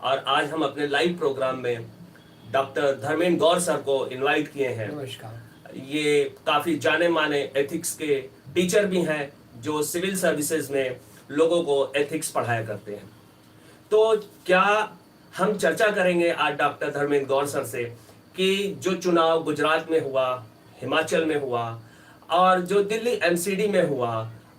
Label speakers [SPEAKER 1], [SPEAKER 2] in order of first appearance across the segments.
[SPEAKER 1] और आज हम अपने लाइव प्रोग्राम में डॉक्टर धर्मेंद्र गौर सर को इनवाइट किए हैं।
[SPEAKER 2] नमस्कार।
[SPEAKER 1] ये काफ़ी जाने माने एथिक्स के टीचर भी हैं जो सिविल सर्विसेज में लोगों को एथिक्स पढ़ाया करते हैं। तो क्या हम चर्चा करेंगे आज डॉक्टर धर्मेंद्र गौर सर से कि जो चुनाव गुजरात में हुआ, हिमाचल में हुआ और जो दिल्ली एमसीडी में हुआ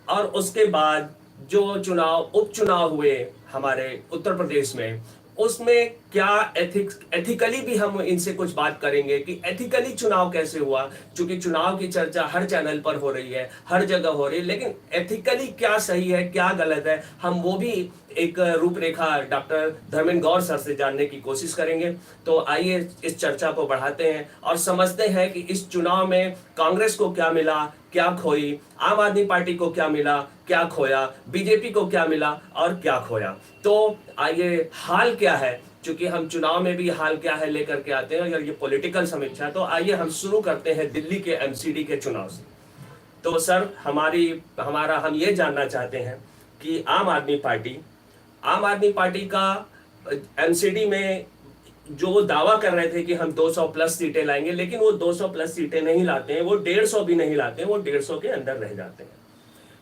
[SPEAKER 1] और उसके बाद जो चुनाव उपचुनाव हुए हमारे उत्तर प्रदेश में, उसमें क्या एथिकली भी हम इनसे कुछ बात करेंगे कि एथिकली चुनाव कैसे हुआ, क्योंकि चुनाव की चर्चा हर चैनल पर हो रही है, हर जगह हो रही है, लेकिन एथिकली क्या सही है क्या गलत है, हम वो भी एक रूपरेखा डॉक्टर धर्मेंद्र गौर सर से जानने की कोशिश करेंगे। तो आइए इस चर्चा को बढ़ाते हैं और समझते हैं कि इस चुनाव में कांग्रेस को क्या मिला, क्या खोई, आम आदमी पार्टी को क्या मिला, क्या खोया, बीजेपी को क्या मिला और क्या खोया। तो आइए हाल क्या है, क्योंकि हम चुनाव में भी हाल क्या है लेकर के आते हैं और ये पॉलिटिकल समीक्षा। तो आइए हम शुरू करते हैं दिल्ली के एमसीडी के चुनाव से। तो सर हम ये जानना चाहते हैं कि आम आदमी पार्टी का एमसीडी में जो दावा कर रहे थे कि हम 200 प्लस सीटें लाएंगे, लेकिन वो 200 प्लस सीटें नहीं लाते हैं, वो 150 भी नहीं लाते हैं, वो 150 के अंदर रह जाते हैं।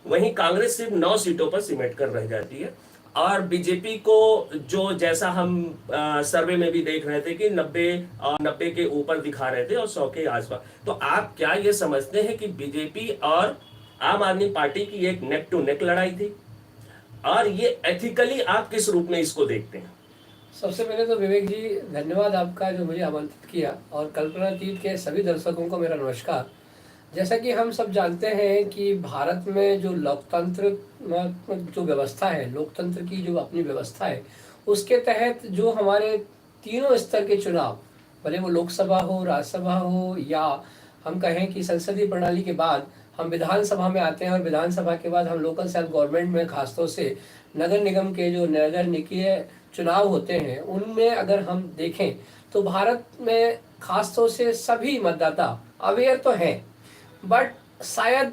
[SPEAKER 1] वहीं कांग्रेस सिर्फ 9 सीटों पर सिमट कर रह जाती है और बीजेपी को जो जैसा हम सर्वे में भी देख रहे थे कि 90 के ऊपर दिखा रहे थे और 100 के आसपास। तो आप क्या ये समझते हैं कि बीजेपी और आम आदमी पार्टी की एक नेक टू नेक लड़ाई थी, और ये एथिकली आप किस रूप में इसको देखते हैं?
[SPEAKER 2] सबसे पहले तो विवेक जी धन्यवाद आपका जो मुझे आमंत्रित किया, और कल्पनातीत के सभी दर्शकों को मेरा नमस्कार। जैसा कि हम सब जानते हैं कि भारत में जो लोकतंत्र जो व्यवस्था है, लोकतंत्र की जो अपनी व्यवस्था है, उसके तहत जो हमारे तीनों स्तर के चुनाव, भले वो लोकसभा हो, राज्यसभा हो, या हम कहें कि संसदीय प्रणाली के बाद हम विधानसभा में आते हैं, और विधानसभा के बाद हम लोकल सेल्फ गवर्नमेंट में, खासतौर से नगर निगम के जो नगर निकाय चुनाव होते हैं, उनमें अगर हम देखें तो भारत में खासतौर से सभी मतदाता अवेयर तो हैं, बट शायद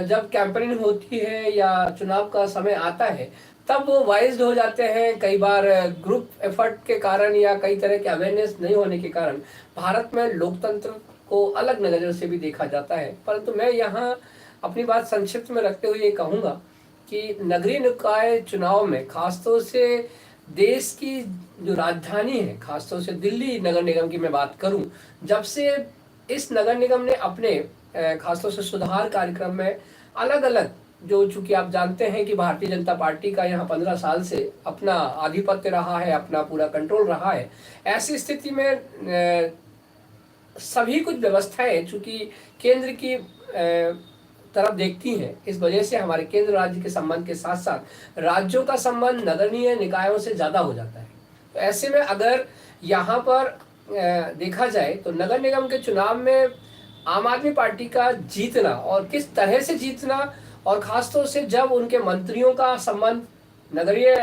[SPEAKER 2] जब कैंपेनिंग होती है या चुनाव का समय आता है तब वो वाइज्ड हो जाते हैं। कई बार ग्रुप एफर्ट के कारण या कई तरह के अवेयरनेस नहीं होने के कारण भारत में लोकतंत्र को अलग नज़र से भी देखा जाता है। परंतु मैं यहाँ अपनी बात संक्षिप्त में रखते हुए ये कहूँगा कि नगरीय निकाय चुनाव में खासतौर से देश की जो राजधानी है, खासतौर से दिल्ली नगर निगम की मैं बात करूं, जब से इस नगर निगम ने अपने खासतौर से सुधार कार्यक्रम में अलग अलग, जो चूंकि आप जानते हैं कि भारतीय जनता पार्टी का यहाँ 15 साल से अपना आधिपत्य रहा है, अपना पूरा कंट्रोल रहा है, ऐसी स्थिति में सभी कुछ व्यवस्थाएं चूंकि केंद्र की तरफ देखती हैं, इस वजह से हमारे केंद्र राज्य के संबंध के साथ साथ राज्यों का संबंध नगरीय निकायों से ज़्यादा हो जाता है। तो ऐसे में अगर यहाँ पर देखा जाए तो नगर निगम के चुनाव में आम आदमी पार्टी का जीतना, और किस तरह से जीतना, और ख़ासतौर से जब उनके मंत्रियों का संबंध नगरीय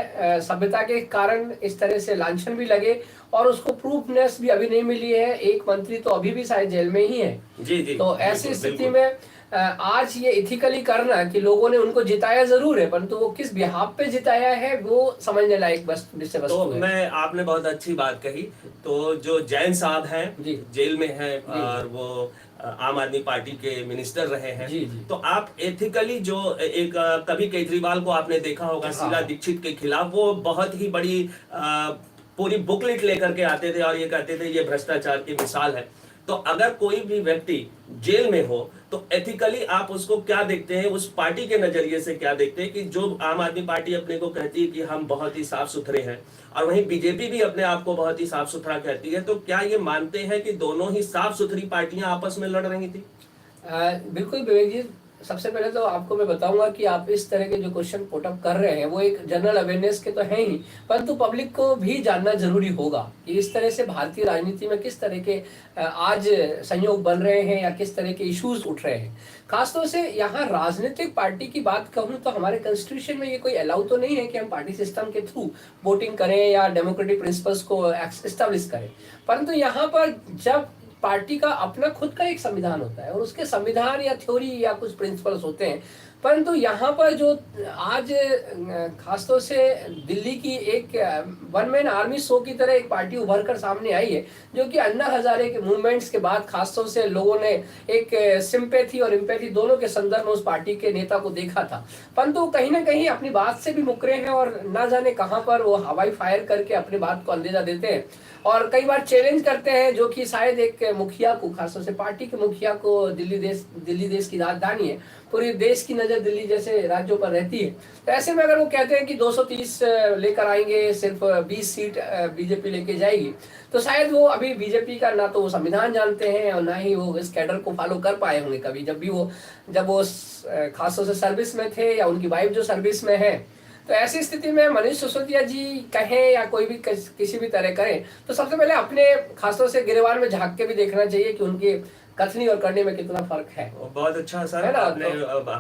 [SPEAKER 2] सभ्यता के कारण इस तरह से लांछन भी लगे, और उसको प्रूफनेस भी अभी नहीं मिली है, एक मंत्री तो अभी भी शायद जेल में ही है।
[SPEAKER 1] जी,
[SPEAKER 2] तो ऐसी स्थिति में आज ये इथिकली करना कि लोगों ने उनको जिताया जरूर है, परंतु वो किस बिहाफ पे जिताया है वो समझने लायक बस विषय वस्तु है।
[SPEAKER 1] मैं आपने बहुत अच्छी बात कही। तो जो जैन साहब हैं जेल में हैं और वो आम आदमी पार्टी के मिनिस्टर रहे हैं, तो आप एथिकली जो एक कभी केजरीवाल को आपने देखा होगा शीला दीक्षित के खिलाफ, वो बहुत ही बड़ी पूरी बुकलेट लेकर के आते थे और ये कहते थे ये भ्रष्टाचार की मिसाल है। तो अगर कोई भी व्यक्ति जेल में हो तो एथिकली आप उसको क्या देखते हैं, उस पार्टी के नजरिए से क्या देखते हैं कि जो आम आदमी पार्टी अपने को कहती है कि हम बहुत ही साफ सुथरे हैं, और वहीं बीजेपी भी अपने आप को बहुत ही साफ सुथरा कहती है, तो क्या ये मानते हैं कि दोनों ही साफ सुथरी पार्टियां आपस में लड़ रही थी?
[SPEAKER 2] बिल्कुल विवेक जी, सबसे पहले तो आपको मैं बताऊंगा कि आप इस तरह के जो क्वेश्चन पुटअप कर रहे हैं वो एक जनरल अवेयरनेस के तो है ही, परंतु पब्लिक को भी जानना जरूरी होगा कि इस तरह से भारतीय राजनीति में किस तरह के आज संयोग बन रहे हैं या किस तरह के इश्यूज उठ रहे हैं। खासतौर से यहाँ राजनीतिक पार्टी की बात कहूँ तो हमारे कॉन्स्टिट्यूशन में ये कोई अलाउ तो नहीं है कि हम पार्टी सिस्टम के थ्रू वोटिंग करें या डेमोक्रेटिक प्रिंसिपल्स को एस्टेब्लिश करें, परंतु यहाँ पर जब पार्टी का अपना खुद का एक संविधान होता है और उसके संविधान या थ्योरी या कुछ प्रिंसिपल्स होते हैं, परंतु यहाँ पर जो आज खासतौर से दिल्ली की एक वन मैन आर्मी शो की तरह एक पार्टी उभर कर सामने आई है, जो कि अन्ना हजारे के मूवमेंट्स के बाद खासतौर से लोगों ने एक सिंपैथी और इम्पैथी दोनों के संदर्भ में उस पार्टी के नेता को देखा था। परंतु कहीं ना कहीं अपनी बात से भी मुकरे हैं और ना जाने कहां पर वो हवाई फायर करके अपनी बात को अंदेशा देते हैं और कई बार चैलेंज करते हैं, जो कि शायद एक मुखिया को, खासतौर से पार्टी के मुखिया को, दिल्ली देश की राजधानी है, पूरे देश की नजर दिल्ली जैसे राज्यों पर रहती है। तो ऐसे में अगर वो कहते हैं कि 230 लेकर आएंगे, सिर्फ 20 सीट बीजेपी लेके जाएगी, तो शायद वो अभी बीजेपी का ना तो वो संविधान जानते हैं और ना ही वो इस कैडर को फॉलो कर पाए होंगे कभी, जब वो खासतौर से सर्विस में थे या उनकी वाइफ जो सर्विस में है। तो ऐसी स्थिति में मनीष सिसोदिया जी कहें या कोई भी किसी भी तरह करें, तो सबसे पहले अपने खासतौर से गिरवान में झांक के भी देखना चाहिए कि उनके कथनी और करने में कितना फर्क है।
[SPEAKER 1] बहुत अच्छा सर, आपने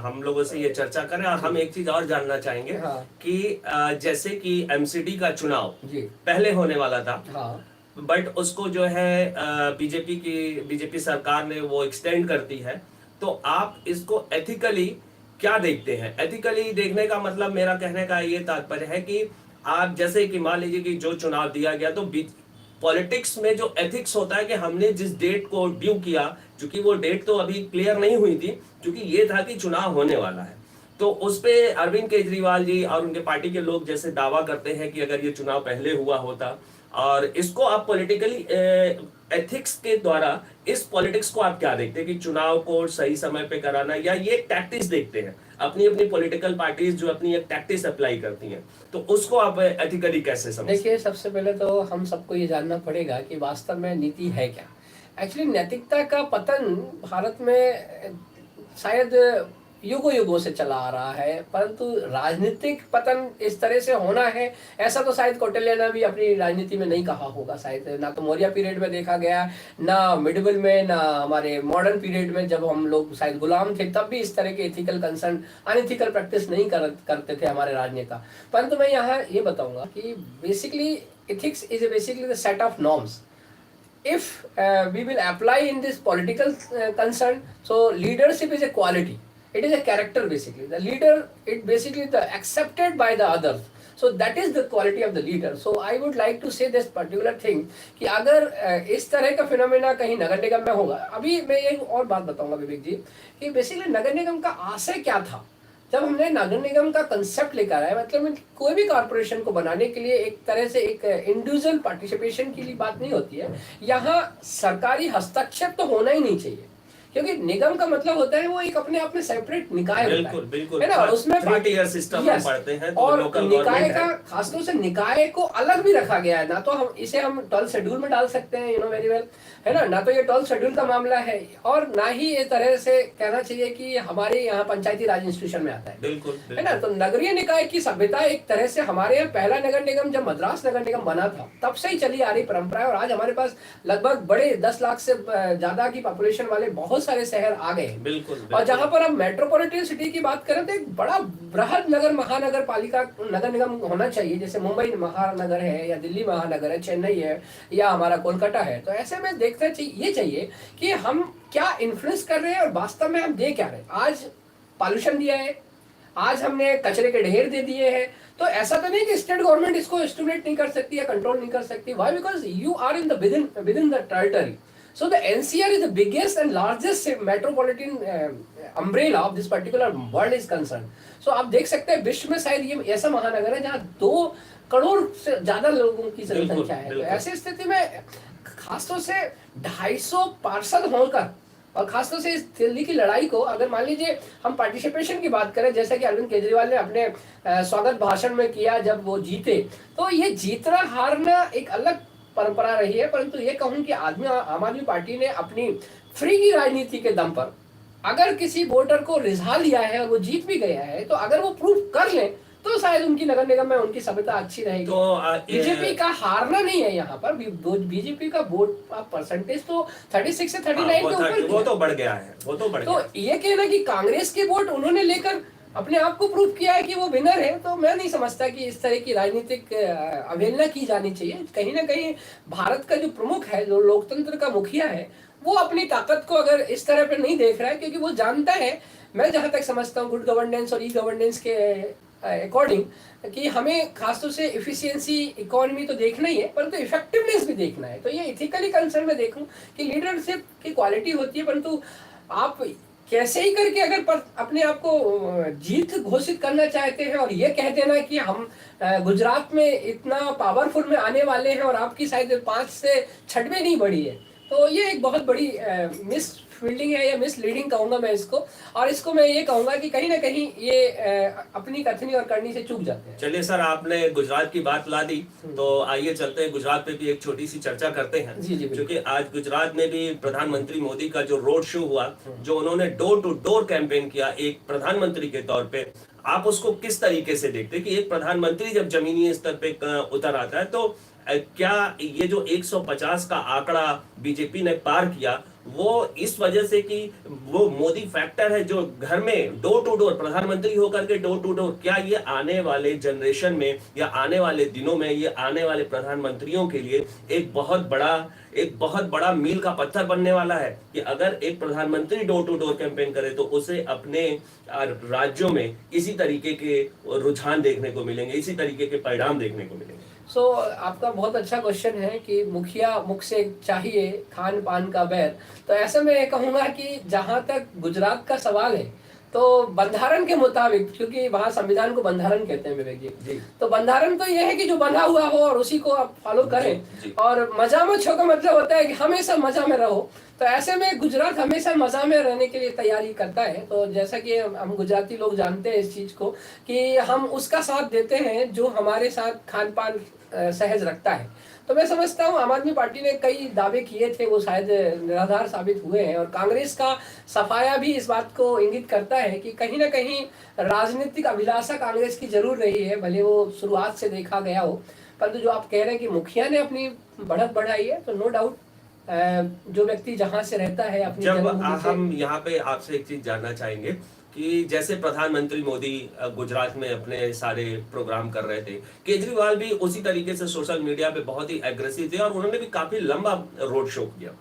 [SPEAKER 1] हम लोगों से ये चर्चा करें और हम एक चीज और जानना चाहेंगे। हाँ। कि जैसे कि एमसीडी का चुनाव जी पहले होने वाला था। हाँ। बट उसको जो है बीजेपी सरकार ने वो एक्सटेंड करती है, तो आप इसको एथिकली क्या देखते हैं? एथिकली देखने का मतलब मेरा कहने का ये तात्पर्य है कि आप जैसे कि मान लीजिए कि जो चुनाव दिया गया, तो पॉलिटिक्स में जो एथिक्स होता है कि हमने जिस डेट को ड्यू किया, क्योंकि वो डेट तो अभी क्लियर नहीं हुई थी, क्योंकि ये था कि चुनाव होने वाला है, तो उस पे अरविंद केजरीवाल जी और उनके पार्टी के लोग जैसे दावा करते हैं कि अगर ये चुनाव पहले हुआ होता, और इसको आप पॉलिटिकली एथिक्स के द्वारा इस पॉलिटिक्स को आप क्या देखते हैं कि चुनाव को सही समय पे कराना, या ये टैक्टिक्स देखते हैं अपनी अपनी पॉलिटिकल पार्टीज जो अपनी एक टैक्टिक्स अप्लाई करती हैं, तो उसको आप एथिकली कैसे समझते हैं?
[SPEAKER 2] देखिए, सबसे पहले तो हम सबको ये जानना पड़ेगा कि वास्तव में नीति है क्या। एक्चुअली नैतिकता का पतन भारत में शायद युगों से चला आ रहा है, परंतु राजनीतिक पतन इस तरह से होना है ऐसा तो शायद कौटिल्य ने भी अपनी राजनीति में नहीं कहा होगा। शायद ना तो मौर्य पीरियड में देखा गया, ना मिडिवल में, ना हमारे मॉडर्न पीरियड में जब हम लोग शायद गुलाम थे तब भी इस तरह के एथिकल कंसर्न, अनएथिकल प्रैक्टिस नहीं करते थे हमारे राजनेता। परंतु मैं यहाँ ये बताऊंगा कि basically ethics is basically the set of norms. If we will apply in this political concern, so leadership is a quality. It is a character basically. The leader, it basically the accepted by the others. So that is the quality of the leader. So I would like to say this particular thing कि अगर इस तरह का phenomena कहीं नगर निगम में होगा, अभी मैं एक और बात बताऊंगा विवेक जी कि बेसिकली नगर निगम का आशय क्या था। जब हमने नगर निगम का कंसेप्ट लेकर आया, मतलब कोई भी कॉर्पोरेशन को बनाने के लिए एक तरह से एक इंडिविजुअल पार्टिसिपेशन की लिए बात नहीं होती है। यहाँ सरकारी हस्तक्षेप तो होना ही नहीं चाहिए, क्योंकि निगम का मतलब होता है वो एक अपने आप में सेपरेट निकाय होता है,
[SPEAKER 1] बिल्कुल,
[SPEAKER 2] है ना। और उसमें
[SPEAKER 1] सिस्टम में पढ़ते हैं तो
[SPEAKER 2] और
[SPEAKER 1] लोकल
[SPEAKER 2] निकाय का खासतौर से निकाय को अलग भी रखा गया है। ना तो हम इसे 12 शेड्यूल में डाल सकते हैं, वेरी वेल, है ना। ना तो ये 12 शेड्यूल का मामला है, और ना ही ये तरह से कहना चाहिए कि हमारे यहाँ पंचायती राज इंस्टीट्यूशन में आता है,
[SPEAKER 1] बिल्कुल,
[SPEAKER 2] है ना। तो नगरीय निकाय की सभ्यता एक तरह से हमारे यहाँ पहला नगर निगम जब मद्रास नगर निगम बना था तब से ही चली आ रही परंपरा है। और आज हमारे पास लगभग बड़े 10 लाख से ज्यादा की पॉपुलेशन वाले बहुत सारे शहर आ गए।
[SPEAKER 1] बिल्कुल।
[SPEAKER 2] और जहां पर हम मेट्रोपॉलिटन सिटी की बात करें तो एक बड़ा बृहद नगर महानगर पालिका नगर निगम होना चाहिए, जैसे मुंबई महानगर है, या दिल्ली महानगर है, चेन्नई है, या हमारा कोलकाता है। तो ऐसे में देखना चाहिए कि हम क्या इन्फ्लुएंस कर रहे हैं और वास्तव में हम दे क्या रहे हैं। आज पॉल्यूशन दिया है, आज हमने कचरे के ढेर दे दिए हैं, तो ऐसा तो नहीं कि स्टेट गवर्नमेंट इसको एस्टिमेट नहीं कर सकती या कंट्रोल नहीं कर सकती। Why? Because you are in the within the territory. So the NCR is the biggest and largest metropolitan umbrella of this particular world is concerned. So आप देख सकते हैं विश्व में शायद ये ऐसा महानगर है जहाँ 2 करोड़ से ज्यादा लोगों की जनसंख्या है। तो ऐसी स्थिति में खासतौर से 250 पार्षद होकर, और खासतौर से इस दिल्ली की लड़ाई को अगर मान लीजिए हम पार्टिसिपेशन की बात करें, जैसा कि अरविंद केजरीवाल ने अपने स्वागत भाषण में किया जब वो जीते, तो ये जीतना हारना एक अलग परंपरा रही है। परंतु ये कहूं कि आम आदमी पार्टी ने अपनी फ्री की राजनीति के दम पर अगर किसी वोटर को रिझा लिया है और वो जीत भी गया है, तो अगर वो प्रूव कर ले तो शायद उनकी नगर निगम में उनकी सभ्यता अच्छी रहेगी। तो बीजेपी का हारना नहीं है यहाँ पर। बीजेपी का वोट परसेंटेज तो 36 से 39 के ऊपर,
[SPEAKER 1] वो तो बढ़ गया है, वो तो बढ़ गया।
[SPEAKER 2] तो ये कहना कि कांग्रेस के वोट उन्होंने लेकर अपने आप को प्रूव किया है कि वो विनर है, तो मैं नहीं समझता कि इस तरह की राजनीतिक अवहेलना की जानी चाहिए। कहीं ना कहीं भारत का जो प्रमुख है, जो लोकतंत्र का मुखिया है, वो अपनी ताकत को अगर इस तरह पे नहीं देख रहा है, क्योंकि वो जानता है, मैं जहां तक समझता हूँ गुड गवर्नेंस और ई गवर्नेंस के अकॉर्डिंग, कि हमें खासतौर से इफिशियंसी इकोनॉमी तो देखना ही है, परंतु इफेक्टिवनेस भी देखना है। तो ये इथिकली कंसर्न में देखूं कि लीडरशिप की क्वालिटी होती है, परंतु आप कैसे ही करके अगर अपने आप को जीत घोषित करना चाहते हैं और ये कह देना कि हम गुजरात में इतना पावरफुल में आने वाले हैं और आपकी शायद 5 से 6 नहीं बढ़ी है, तो ये एक बहुत बड़ी मिस फील्डिंग है या मिस लीडिंग कहूंगा मैं इसको। और इसको मैं ये कहूंगा कि कहीं ना कहीं ये अपनी कथनी और करनी से चूक जाते हैं।
[SPEAKER 1] चलिए सर, आपने गुजरात की बात ला दी, तो आइए चलते हैं गुजरात पे भी एक छोटी सी चर्चा करते हैं।
[SPEAKER 2] जी जी,
[SPEAKER 1] क्योंकि आज गुजरात में भी प्रधानमंत्री मोदी का जो रोड शो हुआ, जो उन्होंने डोर टू डोर कैंपेन किया एक प्रधानमंत्री के तौर पे, आप उसको किस तरीके से देखते हैं कि एक प्रधानमंत्री जब जमीनी स्तर पे उतर आता है, तो क्या ये जो 150 का आंकड़ा बीजेपी ने पार किया, वो इस वजह से कि वो मोदी फैक्टर है जो घर में डोर टू डोर प्रधानमंत्री होकर के डोर टू डोर, क्या ये आने वाले जनरेशन में या आने वाले दिनों में ये आने वाले प्रधानमंत्रियों के लिए एक बहुत बड़ा मील का पत्थर बनने वाला है कि अगर एक प्रधानमंत्री डोर टू डोर कैंपेन करे तो उसे अपने राज्यों में इसी तरीके के रुझान देखने को मिलेंगे, इसी तरीके के परिणाम देखने को मिलेंगे।
[SPEAKER 2] आपका बहुत अच्छा क्वेश्चन है कि मुखिया मुख से चाहिए खान पान का बैर। तो ऐसे में कहूँगा कि जहाँ तक गुजरात का सवाल है, तो बंधारण के मुताबिक, क्योंकि वहाँ संविधान को बंधारण कहते हैं विवेक जी, तो बंधारण तो ये है कि जो बंधा हुआ हो और उसी को आप फॉलो करें। और मजा में छो का मतलब होता है कि हमेशा मजा में रहो। तो ऐसे में गुजरात हमेशा मजा में रहने के लिए तैयारी करता है। तो जैसा कि हम गुजराती लोग जानते हैं इस चीज को कि हम उसका साथ देते हैं जो हमारे साथ खान पान सहज रखता है। तो मैं समझता हूँ आम आदमी पार्टी ने कई दावे किए थे, वो शायद निराधार साबित हुए हैं। और कांग्रेस का सफाया भी इस बात को इंगित करता है कि कहीं ना कहीं राजनीतिक अभिलाषा कांग्रेस की जरूर रही है, भले वो शुरुआत से देखा गया हो। परंतु जो आप कह रहे हैं कि मुखिया ने अपनी बढ़त बढ़ाई है, तो नो डाउट जो व्यक्ति जहां से रहता है अपनी
[SPEAKER 1] जब हम यहाँ पे आपसे एक चीज जानना चाहेंगे कि जैसे प्रधानमंत्री मोदी गुजरात में अपने सारे प्रोग्राम कर रहे थे, केजरीवाल भी उसी तरीके से सोशल मीडिया पे बहुत ही एग्रेसिव थे और उन्होंने भी काफी लंबा रोड शो किया।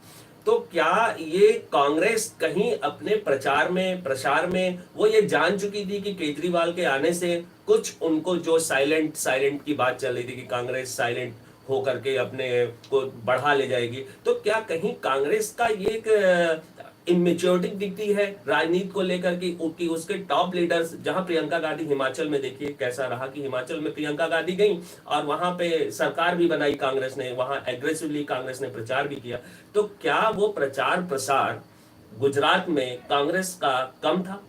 [SPEAKER 1] तो क्या ये कांग्रेस कहीं अपने प्रचार में वो ये जान चुकी थी कि केजरीवाल के आने से कुछ उनको जो साइलेंट की बात चल रही थी कि कांग्रेस साइलेंट होकर के अपने को बढ़ा ले जाएगी, तो क्या कहीं कांग्रेस का ये एक इमेच्योरिटी दिखती है राजनीति को लेकर कि उसके टॉप लीडर्स, जहां प्रियंका गांधी हिमाचल में देखिए कैसा रहा कि हिमाचल में प्रियंका गांधी गई और वहां पे सरकार भी बनाई कांग्रेस ने, वहां एग्रेसिवली कांग्रेस ने प्रचार भी किया। तो क्या वो प्रचार प्रसार गुजरात में कांग्रेस का कम था?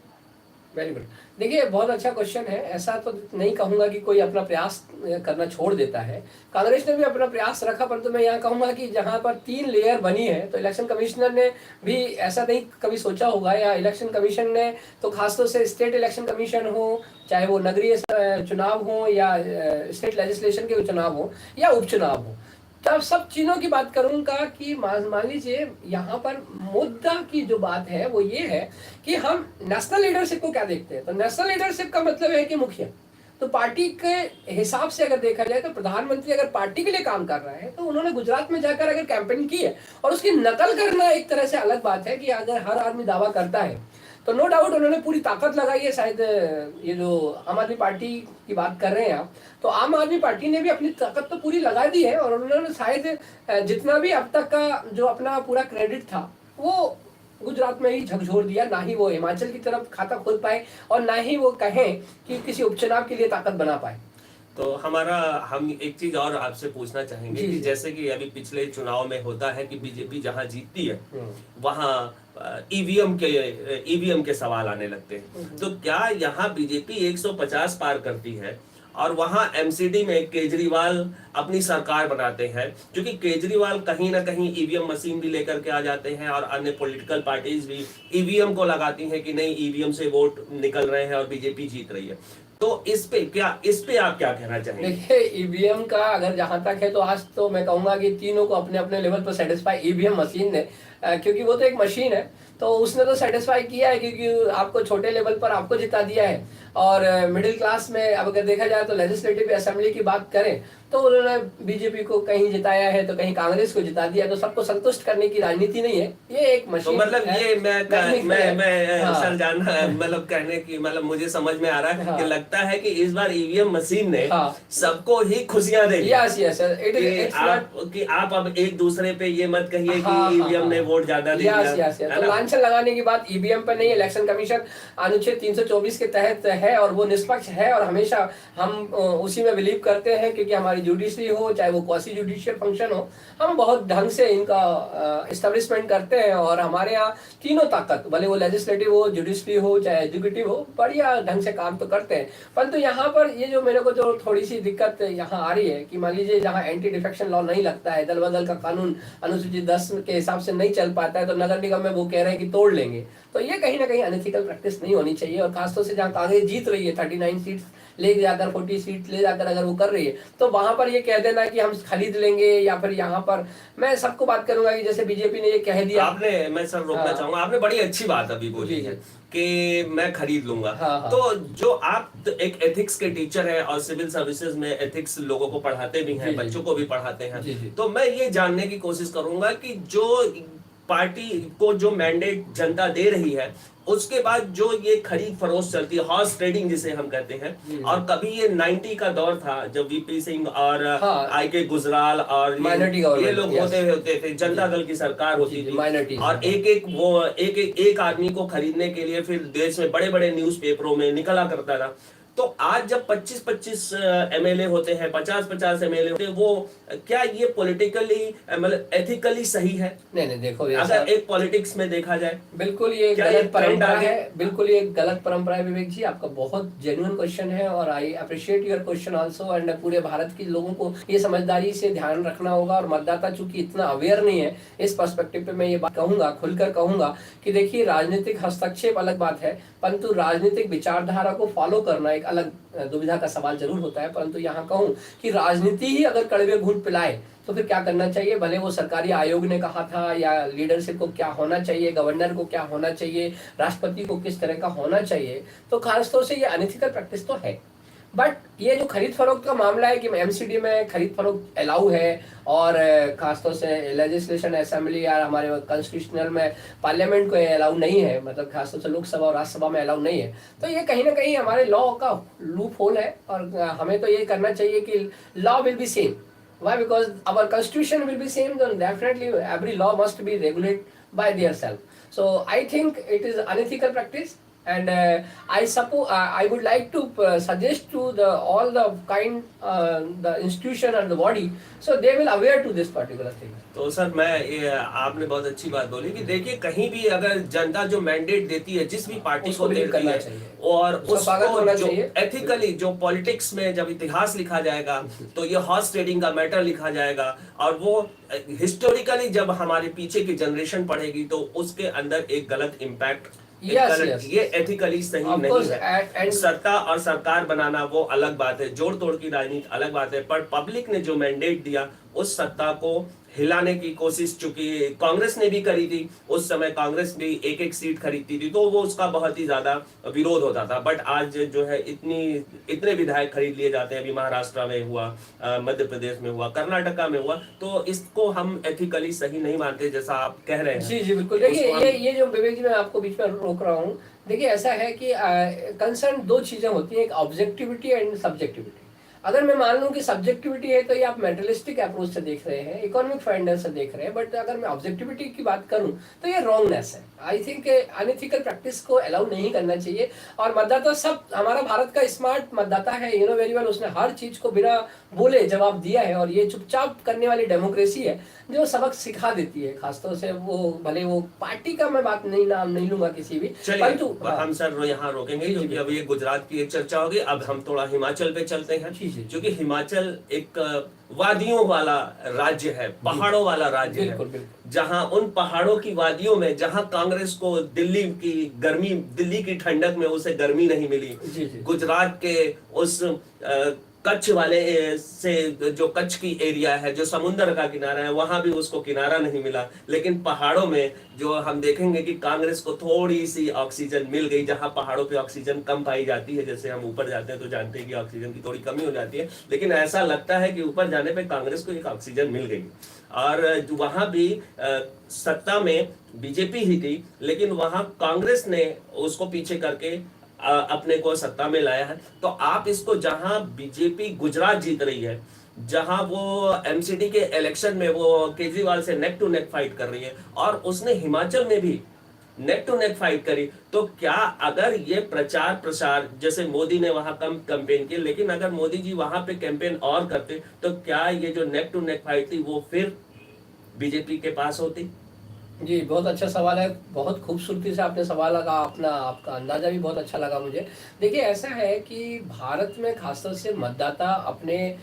[SPEAKER 2] Very good. देखिए, बहुत अच्छा क्वेश्चन है। ऐसा तो नहीं कहूंगा कि कोई अपना प्रयास करना छोड़ देता है, कांग्रेस ने भी अपना प्रयास रखा। परंतु मैं यहाँ कहूंगा कि जहाँ पर 3 लेयर बनी है, तो इलेक्शन कमिश्नर ने भी ऐसा नहीं कभी सोचा होगा, या इलेक्शन कमीशन ने तो खासतौर से स्टेट इलेक्शन कमीशन हो, चाहे वो नगरीय चुनाव हो या स्टेट लेजिस्लेशन के चुनाव हो या उपचुनाव हो, तब सब चीजों की बात करूंगा कि मान लीजिए यहाँ पर मुद्दा की जो बात है वो ये है कि हम नेशनल लीडरशिप को क्या देखते हैं। तो नेशनल लीडरशिप का मतलब है कि मुखिया, तो पार्टी के हिसाब से अगर देखा जाए तो प्रधानमंत्री अगर पार्टी के लिए काम कर रहा है, तो उन्होंने गुजरात में जाकर अगर कैंपेन की है, और उसकी नकल करना एक तरह से अलग बात है कि अगर हर आदमी दावा करता है, तो नो डाउट उन्होंने पूरी ताकत लगाई है। शायद ये जो आम आदमी पार्टी की बात कर रहे हैं आप, तो आम आदमी पार्टी ने भी अपनी ताकत तो पूरी लगा दी है, और उन्होंने शायद जितना भी अब तक का जो अपना पूरा क्रेडिट था वो गुजरात में ही झकझोर दिया। ना ही वो हिमाचल की तरफ खाता खोल पाए और ना ही वो कहें कि किसी उपचुनाव के लिए ताकत बना पाए।
[SPEAKER 1] तो हम एक चीज और आपसे पूछना चाहेंगे कि जैसे कि अभी पिछले चुनाव में होता है कि बीजेपी जहां जीतती है वहां ईवीएम के सवाल आने लगते हैं। तो क्या यहाँ बीजेपी 150 पार करती है और वहां एमसीडी में केजरीवाल अपनी सरकार बनाते हैं, क्योंकि केजरीवाल कहीं ना कहीं ईवीएम मशीन भी लेकर के आ जाते हैं और अन्य पॉलिटिकल पार्टीज भी ईवीएम को लगाती हैं कि नहीं, ईवीएम से वोट निकल रहे हैं और बीजेपी जीत रही है। तो इस पे आप क्या कहना चाहेंगे?
[SPEAKER 2] देखिए, ईवीएम का अगर जहां तक है, तो आज तो मैं कहूंगा कि तीनों को अपने अपने लेवल पर सेटिस्फाई ईवीएम मशीन ने क्योंकि वो तो एक मशीन है, तो उसने तो सेटिस्फाई किया है क्योंकि आपको छोटे लेवल पर आपको जिता दिया है। और मिडिल क्लास में अब अगर देखा जाए तो लेजिस्लेटिव असेंबली की बात करें तो उन्होंने बीजेपी को कहीं जिताया है तो कहीं कांग्रेस को जिता दिया, तो सबको संतुष्ट करने की राजनीति नहीं है, ये एक
[SPEAKER 1] तो
[SPEAKER 2] मशीन
[SPEAKER 1] मतलब
[SPEAKER 2] है,
[SPEAKER 1] ये मैं
[SPEAKER 2] हाँ।
[SPEAKER 1] सर जानना मतलब कहने की मतलब मुझे समझ में आ रहा है
[SPEAKER 2] हाँ।
[SPEAKER 1] कि लगता है कि इस बार ईवीएम मशीन ने
[SPEAKER 2] हाँ।
[SPEAKER 1] सबको ही खुशियां दे दी
[SPEAKER 2] यस यस इट इज
[SPEAKER 1] कि
[SPEAKER 2] इट्स
[SPEAKER 1] आप अब एक दूसरे पे ये मत कहिए कि
[SPEAKER 2] हाँ,
[SPEAKER 1] ईवीएम ने वोट ज्यादा दे दिया,
[SPEAKER 2] यस
[SPEAKER 1] है
[SPEAKER 2] तो
[SPEAKER 1] ना?
[SPEAKER 2] लांछन लगाने की बात ईवीएम पर नहीं है। इलेक्शन कमीशन अनुच्छेद 324 के तहत है और वो निष्पक्ष है, और हमेशा हम उसी में बिलीव करते हैं क्योंकि हमारी जुडिशरी हो चाहे वो क्वासी जुडिशियल फंक्शन हो, हम बहुत ढंग से इनका एस्टेब्लिशमेंट करते हैं। और हमारे यहाँ तीनों ताकत, भले वो लेजिस्लेटिव हो, जुडिशरी हो चाहे एग्जीक्यूटिव हो, बढ़िया ढंग से काम तो करते हैं। परंतु यहाँ पर ये जो मेरे को जो थोड़ी सी दिक्कत यहाँ आ रही है कि मान लीजिए जहाँ एंटी डिफेक्शन लॉ नहीं लगता है, दल बदल का कानून अनुसूचित 10 के हिसाब से नहीं चल पाता है, तो नगर निगम में वो कह रहे हैं कि तोड़ लेंगे, तो ये कहीं ना कहीं अनएथिकल प्रैक्टिस नहीं होनी चाहिए। और खासतौर से जहाँ कांग्रेस जीत रही है 39 सीट ले जाकर 40 सीट ले जाकर अगर वो कर रही है, तो वहां पर ये कह देना कि हम खरीद लेंगे, या फिर यहाँ पर मैं सबको बात करूंगा कि जैसे बीजेपी ने ये कह दिया।
[SPEAKER 1] आपने मैं सर रोकना
[SPEAKER 2] हाँ।
[SPEAKER 1] चाहूंगा, आपने बड़ी अच्छी बात अभी बोली
[SPEAKER 2] जी,
[SPEAKER 1] है
[SPEAKER 2] जी।
[SPEAKER 1] कि मैं खरीद लूंगा।
[SPEAKER 2] हाँ।
[SPEAKER 1] तो जो आप तो एक एथिक्स के टीचर हैं और सिविल सर्विसेज में एथिक्स लोगों को पढ़ाते भी हैं,
[SPEAKER 2] जी, जी।
[SPEAKER 1] बच्चों को भी पढ़ाते हैं,
[SPEAKER 2] जी, जी।
[SPEAKER 1] तो मैं ये जानने की कोशिश करूंगा कि जो पार्टी को जो मैंडेट जनता दे रही है, उसके बाद जो ये खरीद फरोख्त चलती है, हॉर्स ट्रेडिंग जिसे हम कहते हैं, और कभी ये 90 का दौर था जब वीपी सिंह और
[SPEAKER 2] हाँ।
[SPEAKER 1] आई के गुजराल और
[SPEAKER 2] Minority
[SPEAKER 1] ये
[SPEAKER 2] government,
[SPEAKER 1] लोग
[SPEAKER 2] yes.
[SPEAKER 1] होते थे, जनता दल की सरकार होती थी,
[SPEAKER 2] minority,
[SPEAKER 1] और एक आदमी को खरीदने के लिए फिर देश में बड़े बड़े न्यूज़पेपरों में निकला करता था। तो आज जब 25-25 एमएलए होते हैं, 50-50 एमएलए होते हैं, वो क्या ये पॉलिटिकली मतलब एथिकली सही है?
[SPEAKER 2] नहीं देखो,
[SPEAKER 1] अगर एक पॉलिटिक्स में देखा जाए,
[SPEAKER 2] बिल्कुल ये
[SPEAKER 1] क्या ये
[SPEAKER 2] गलत
[SPEAKER 1] trend
[SPEAKER 2] परंपरा
[SPEAKER 1] आगे?
[SPEAKER 2] है, बिल्कुल ये गलत परंपरा है। विवेक जी, आपका बहुत जेन्युइन क्वेश्चन है और I appreciate your question also. And पूरे भारत के लोगों को ये समझदारी से ध्यान रखना होगा, और मतदाता चूंकि इतना अवेयर नहीं है, इस पर्सपेक्टिव पे मैं ये बात कहूंगा, खुलकर कहूंगा कि देखिए, राजनीतिक हस्तक्षेप अलग बात है, परंतु राजनीतिक विचारधारा को फॉलो करना एक अलग दुविधा का सवाल जरूर होता है। परंतु यहाँ कहूँ कि राजनीति ही अगर कड़वे घूंट पिलाए तो फिर क्या करना चाहिए, भले वो सरकारी आयोग ने कहा था या लीडरशिप को क्या होना चाहिए, गवर्नर को क्या होना चाहिए, राष्ट्रपति को किस तरह का होना चाहिए, तो खासतौर से ये अनएथिकल प्रैक्टिस तो है। बट ये जो खरीद फरोख्त का मामला है कि एमसीडी में खरीद फरोख्त अलाउ है, और खासतौर से लेजिस्लेशन असेंबली या हमारे कॉन्स्टिट्यूशनल में पार्लियामेंट को अलाउ नहीं है, मतलब खासतौर से लोकसभा और राज्यसभा में अलाउ नहीं है, तो ये कहीं ना कहीं हमारे लॉ का लूप होल है। और हमें तो ये करना चाहिए कि law will be same. Why? Because our constitution will be same, then definitely every law must be regulated by their self. So I think it is unethical practice, and I suppose I would like to suggest to all the the institution and the body, so they will aware to this particular thing.
[SPEAKER 1] तो sir आपने बहुत अच्छी बात बोली कि देखिए, कहीं भी अगर जनता जो मैंडेट देती है जिस भी पार्टी को देती है, और उसको जो एथिकली जो पॉलिटिक्स में जब इतिहास लिखा जाएगा तो ये हॉर्स ट्रेडिंग का मैटर लिखा जाएगा, और वो हिस्टोरिकली जब हमारे पीछे की जनरेशन पढ़ेगी तो उसके अंदर एक गलत इम्पैक्ट, ये एथिकली सही नहीं है। सत्ता और सरकार बनाना वो अलग बात है, जोड़ तोड़ की राजनीति अलग बात है, पर पब्लिक ने जो मैंडेट दिया उस सत्ता को हिलाने की कोशिश चूंकि कांग्रेस ने भी करी थी, उस समय कांग्रेस भी एक सीट खरीदती थी, तो वो उसका बहुत ही ज्यादा विरोध होता था। बट आज जो है इतने विधायक खरीद लिए जाते हैं, अभी महाराष्ट्र में हुआ, मध्य प्रदेश में हुआ, कर्नाटका में हुआ, तो इसको हम एथिकली सही नहीं मानते जैसा आप कह रहे हैं।
[SPEAKER 2] जी जी बिल्कुल। देखिए, ये जो विवेक जी, मैं आपको बीच में रोक रहा हूँ, देखिए ऐसा है कि कंसर्न दो चीजें होती हैं, एक ऑब्जेक्टिविटी एंड सब्जेक्टिविटी। अगर मैं मान लूं कि सब्जेक्टिविटी है तो ये आप मेटलिस्टिक अप्रोच से देख रहे हैं, इकोनॉमिक फाइंडर से देख रहे हैं, बट अगर मैं ऑब्जेक्टिविटी की बात करूं तो ये रॉन्गनेस है। आई थिंक अनएथिकल प्रैक्टिस को अलाउ नहीं करना चाहिए। और मतदाता, सब हमारा भारत का स्मार्ट मतदाता है, यू नो वेरी वेल, उसने हर चीज को बिना बोले जवाब दिया है, और ये चुपचाप करने वाली डेमोक्रेसी है जो सबक सिखा देती है। खासतौर से वो भले वो पार्टी का मैं बात नाम नहीं लूंगा किसी भी,
[SPEAKER 1] परंतु हम सर यहाँ रोकेंगे क्योंकि अब ये गुजरात की एक चर्चा होगी। अब हम थोड़ा हिमाचल पे चलते हैं, क्योंकि हिमाचल एक वादियों वाला राज्य है, पहाड़ों वाला राज्य है, जहां उन पहाड़ों की वादियों में जहां कांग्रेस को दिल्ली की ठंडक में उसे गर्मी नहीं मिली, गुजरात के उस कच्छ वाले से, जो कच्छ की एरिया है, जो समुद्र का किनारा है, वहां भी उसको किनारा नहीं मिला। लेकिन पहाड़ों में जो हम देखेंगे कि कांग्रेस को थोड़ी सी ऑक्सीजन मिल गई, जहां पहाड़ों पे ऑक्सीजन कम पाई जाती है। जैसे हम ऊपर जाते हैं तो जानते हैं कि ऑक्सीजन की थोड़ी कमी हो जाती है, लेकिन ऐसा लगता है कि ऊपर जाने पे कांग्रेस को एक ऑक्सीजन मिल गई। और वहां भी सत्ता में बीजेपी ही थी, लेकिन वहां कांग्रेस ने उसको पीछे करके अपने को सत्ता में लाया है। तो आप इसको, जहां बीजेपी गुजरात जीत रही है, जहां वो एमसीडी के इलेक्शन में वो केजरीवाल से नेक टू नेक फाइट कर रही है, और उसने हिमाचल में भी नेक टू नेक फाइट करी, तो क्या अगर ये प्रचार प्रसार, जैसे मोदी ने वहां कम कैंपेन की, लेकिन अगर मोदी जी वहां पे कैंपेन और करते, तो क्या ये जो नेक टू नेक फाइट थी वो फिर बीजेपी के पास होती?
[SPEAKER 2] जी, बहुत अच्छा सवाल है। बहुत खूबसूरती से आपने सवाल लगा, अपना आपका अंदाज़ा भी बहुत अच्छा लगा मुझे। देखिए, ऐसा है कि भारत में खासतौर से मतदाता अपने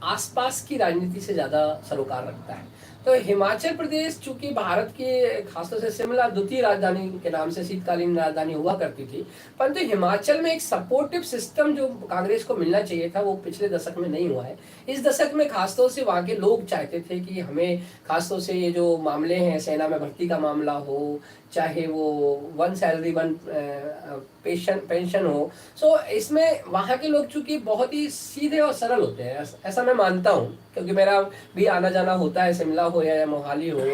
[SPEAKER 2] आसपास की राजनीति से ज़्यादा सरोकार रखता है। तो हिमाचल प्रदेश चूँकि भारत की खासतौर से शिमला द्वितीय राजधानी के नाम से शीतकालीन राजधानी हुआ करती थी, परंतु हिमाचल में एक सपोर्टिव सिस्टम जो कांग्रेस को मिलना चाहिए था, वो पिछले दशक में नहीं हुआ है। इस दशक में खासतौर से वहाँ के लोग चाहते थे कि हमें खासतौर से ये जो मामले हैं, सेना में भर्ती का मामला हो, चाहे वो वन सैलरी वन पेंशन हो, सो इसमें वहाँ के लोग चूंकि बहुत ही सीधे और सरल होते हैं, ऐसा मैं मानता हूँ, क्योंकि मेरा भी आना जाना होता है, शिमला हो या मोहाली हो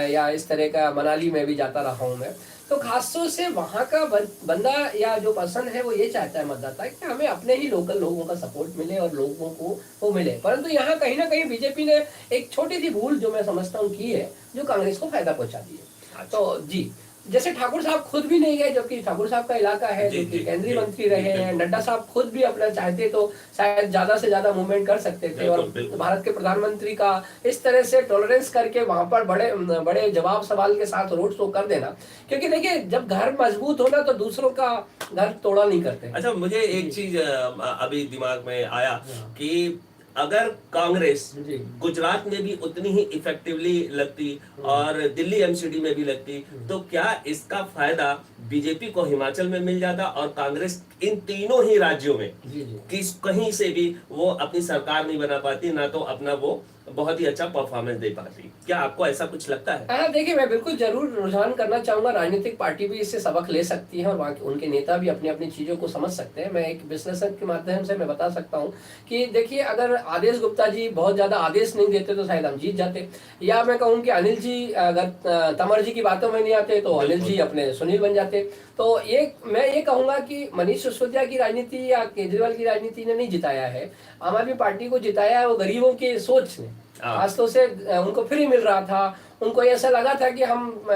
[SPEAKER 2] या इस तरह का मनाली में भी जाता रहा हूँ मैं। तो खासतौर से वहाँ का बंदा या जो पर्सन है वो ये चाहता है, मतदाता, कि हमें अपने ही लोकल लोगों का सपोर्ट मिले और लोगों को वो मिले। परंतु यहाँ कहीं ना कहीं बीजेपी ने एक छोटी सी भूल, जो मैं समझता हूँ, की है, जो कांग्रेस को फायदा पहुंचा दी है। तो जी, जैसे ठाकुर साहब खुद भी नहीं गए, जबकि ठाकुर साहब का इलाका है, जो कि केंद्रीय मंत्री रहे हैं। नड्डा साहब खुद भी अपना चाहते तो शायद ज्यादा से ज्यादा मूवमेंट कर सकते थे, और भारत के प्रधानमंत्री का इस तरह से टॉलरेंस करके वहां पर बड़े बड़े जवाब सवाल के साथ रोड शो कर देना। क्योंकि देखिए, जब घर मजबूत होना तो दूसरों का घर तोड़ा नहीं करते।
[SPEAKER 1] अच्छा, मुझे एक चीज अभी दिमाग में आया कि अगर कांग्रेस गुजरात में भी उतनी ही इफेक्टिवली लगती और दिल्ली एमसीडी में भी लगती, तो क्या इसका फायदा बीजेपी को हिमाचल में मिल जाता और कांग्रेस इन तीनों ही राज्यों में कहीं से भी वो अपनी सरकार नहीं बना पाती, ना तो अपना वो बहुत ही अच्छा परफॉर्मेंस दे पाती? क्या आपको ऐसा कुछ लगता है?
[SPEAKER 2] हाँ, देखिए, मैं बिल्कुल जरूर रुझान करना चाहूंगा। राजनीतिक पार्टी भी इससे सबक ले सकती है, और वहाँ उनके नेता भी अपनी अपनी चीजों को समझ सकते हैं। मैं एक विश्लेषण के माध्यम से मैं बता सकता हूँ कि देखिए, अगर आदेश गुप्ता जी बहुत ज्यादा आदेश नहीं देते तो शायद हम जीत जाते, या मैं कहूँ कि अनिल जी अगर तंवर जी की बातों में नहीं आते तो अनिल जी अपने सुनील बन जाते। तो ये मैं ये कहूंगा कि मनीष सिसोदिया की राजनीति या केजरीवाल की राजनीति ने नहीं जिताया है, आम आदमी पार्टी को जिताया है वो गरीबों की सोच ने। खासतौर से उनको फ्री मिल रहा था, उनको ऐसा लगा था कि हम